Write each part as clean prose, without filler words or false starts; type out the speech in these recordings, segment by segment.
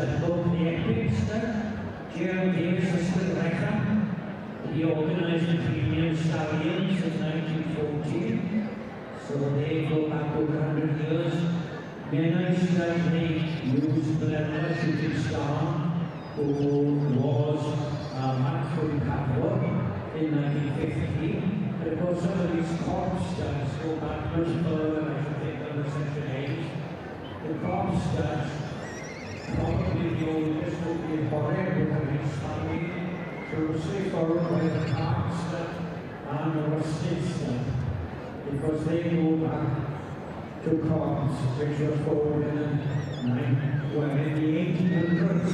Eisteddfod the Epics, Gerald Davis Wrecker. He organised the Premium Stallions in 1914, so they go back over 100 years. Then I they used the shooting star who was Maxwell Capua in 1950. But of course some of these corps studs go back much further, I should think, than the Section 8. The corps studs, probably the oldest would be Borre with his family. So it was straightforward by the Park stud and the Rusted stud, because they go back to corps which were forward in the 1800s,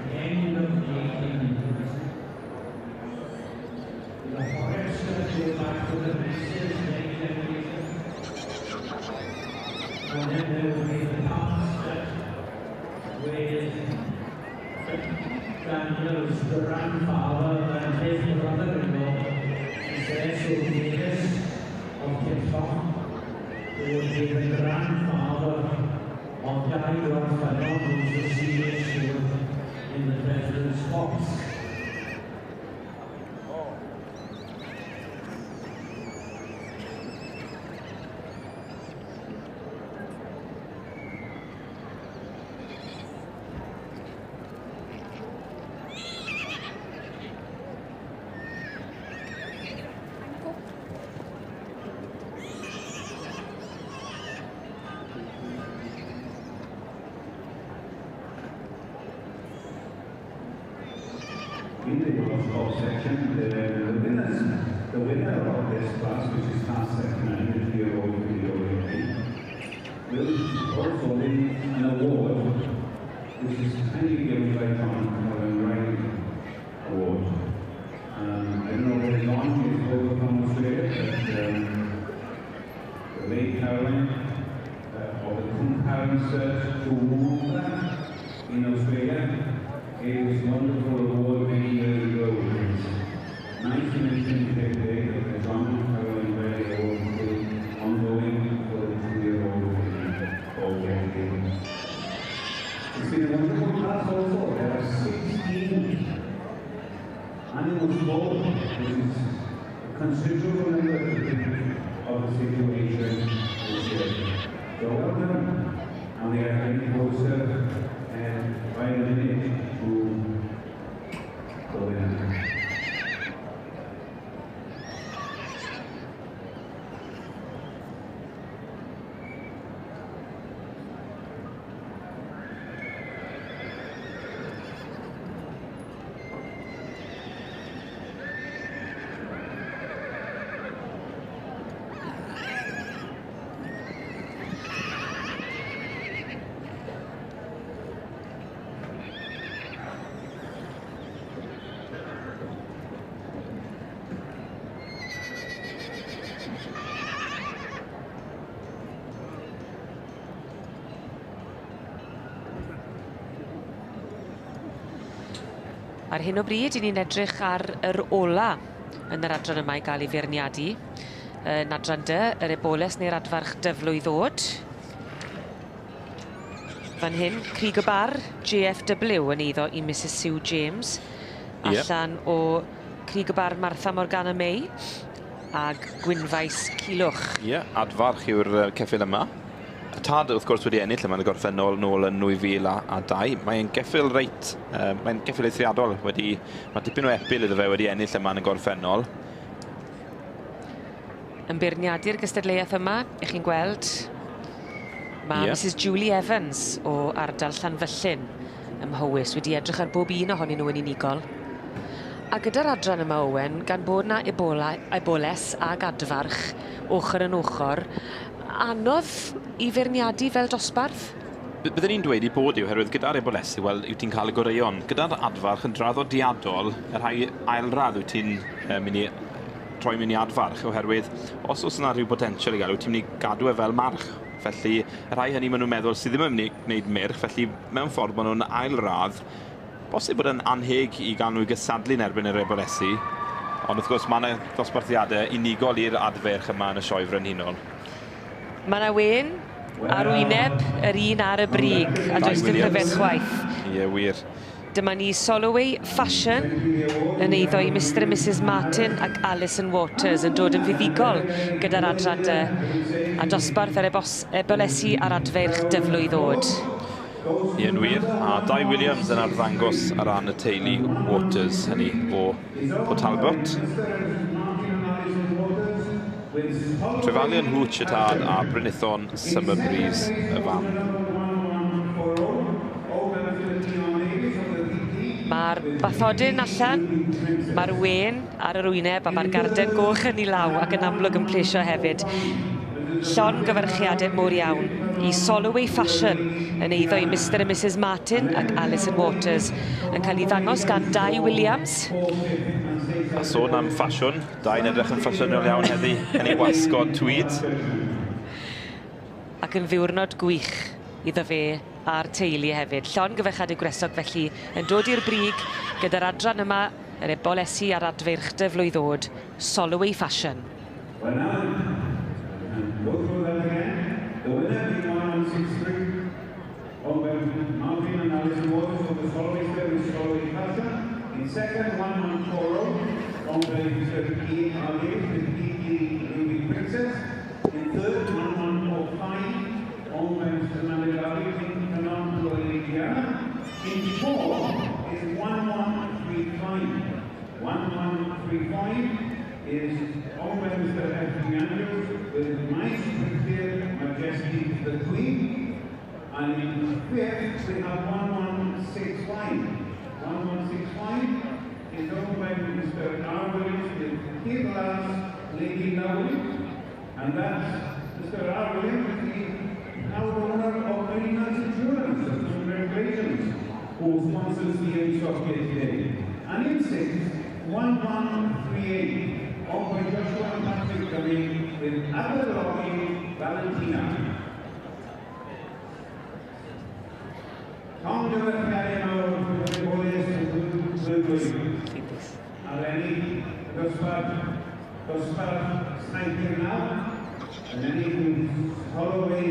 the end of the 1800s. The forest go back to the Mexicans, and then there will be the past with Daniel's grandfather and his brother-in-law, Cecil Davis of Tipton, who would be the grandfather of Guy Rodfennon, who's the senior steward in the President's Box. In the World section, the winner of this class, which is class 9-year-old will also win an award, which is kindly given by John Colin Riley Award. I don't know what is on, it's over from Australia, but the late Caroline, or the Concurrent Search to Woomba in Australia, gave this wonderful award many years ago. 1928, the John Caroline Riley Award is ongoing for the 2-year-old Paul Gary. It's been a wonderful class also. There are 16 animals born, which is a considerable number of the situation this year. So well done, and they are getting closer and by the minute to the winner. Ar hyn o bryd, ni'n edrych ar yr ola yn yr adran yma i gael ei feirniadu. Yn adran dy, yr eboles neu'r adfarch dyflwydd ddod. Fan hyn, Crig y Bar, JFW yn eiddo i Mrs Sue James. Allan o Crig y Bar Martha Morgana May ag Gwynfais Culwch. Adfarch yw'r ceffyl yma. Y tad wrth gwrs wedi ennill yma yn y gorffennol nôl yn 2002. Mae'n geffyl reit, mae'n geffyl eithriadol wedi, mae dipyn o epil iddo fe wedi ennill yma yn y gorffennol. Yn beirniadu'r gystadleuaeth yma, ych chi'n gweld, mae Mrs Julie Evans o ardal Llanfyllin ym Mhywys wedi edrych ar bob un ohonyn nhw yn unigol. A gyda'r adran yma, Owen, gan bod na eboles ag adfarch ochr yn ochr, anodd i feirniadu fel dosbarth? Byddwn ni'n dweud i bod yw, herwydd gyda'r ebolesu, wel, yw ti'n cael y goreuon. Gyda'r adfarch yn draddodiadol, y rhai ailradd wyt ti'n mynd i troi mewn i adfarch, oherwydd os oes yna rhyw potensial i gael, wyt ti'n mynd i gadw e fel march. Felly, y rhai hynny maen nhw'n meddwl sydd ddim yn mynd i gwneud myrch, felly mewn ffordd maen nhw'n ailradd. Bosib bod yn anheg i gael nhw gysadlu'n erbyn yr ebolesu, ond wrth gwrs mae yna ddosbarthiadau unigol i'r adferch yma yn y sioe frenhinol. Mae yna wen arwyneb yr un ar y brig, a does dim rhyfedd chwaith. Ie, wir. Dyma ni Soloway Fashion yn eiddo i Mr and Mrs Martin ac Alison Waters yn dod yn fuddigol gyda'r adradau a dosbarth ar ebolesu ar adferch dyflwydd oed. Ie'n wir, a Dai Williams yn arddangos ar ran y teulu Waters, hynny o Talbot. Trefalion Hwch y tad a Brynithon Summer Breeze y fan. Mae'r bathodyn allan, mae'r wen ar yr wyneb a mae'r garden goch yn ei law ac yn amlwg yn plesio hefyd. Llon gyfarchiadau mowr iawn i Soloway Fashion yn eiddo i Mr and Mrs Martin ac Alison Waters yn cael ei ddangos gan Dai Williams. A sôn am ffasiwn, Dai'n edrych yn ffasiynol iawn heddi yn ei wasgod tweed. Ac yn ddiwrnod gwych iddo fe a'r teulu hefyd. Llon gyfechad y gwresog felly yn dod i'r brig gyda'r adran yma yr ebolesu ar adferch dyflwydd oed, Soloway Fashion. Well, now, go through that again. The winner being 1163, Martin and Alison Waters for the Soloway Service, Soloway Fashion. In second, 1140, owned by Mr. Ian Argate, the Kiki Ruby Princess. In third, 1145, owned by Mr. Mandalari, Indiana. In fourth is 1135. 1135 is owned by Mr. Anthony Andrews with Nice Brigadier Majesty the Queen. And in fifth we have 1165. 1165 is owned by Mr. R. Williams with Kidlas Lady Lowry. And that's Mr. R. Williams, now the owner of Very Nice Insurance. Congratulations, who sponsors the Ace of today. And in sixth, 1138, owned by Joshua and Patrick Cumming with Aberlocking Valentina. Tom Giovanni with the boys Aleni, Gaspar Sniper now, and then Holloway.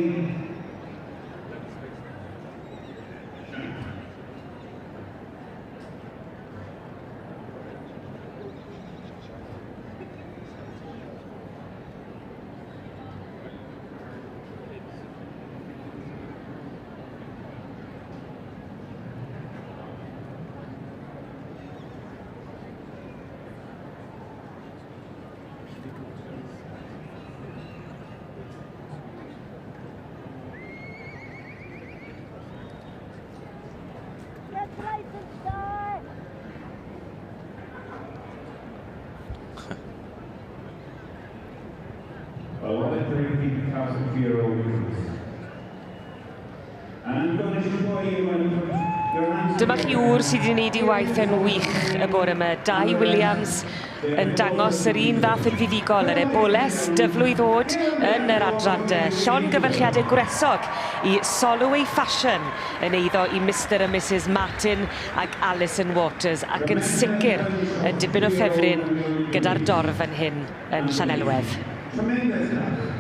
A lot of 13,000-year-old and I'm going to show you Dyma chi wr sydd wedi gwneud ei waith yn wych y bore yma. Dai Williams yn dangos yr un fath yn fuddigol, yr eboles dyflwydd oed yn yr adradau. Llon gyfarchiadau gwresog i Soloway Fashion yn eiddo i Mr and Mrs Martin ac Alison Waters ac yn sicr yn dipyn o ffefryn gyda'r dorf yn hyn yn Llanelwedd. Tremendous.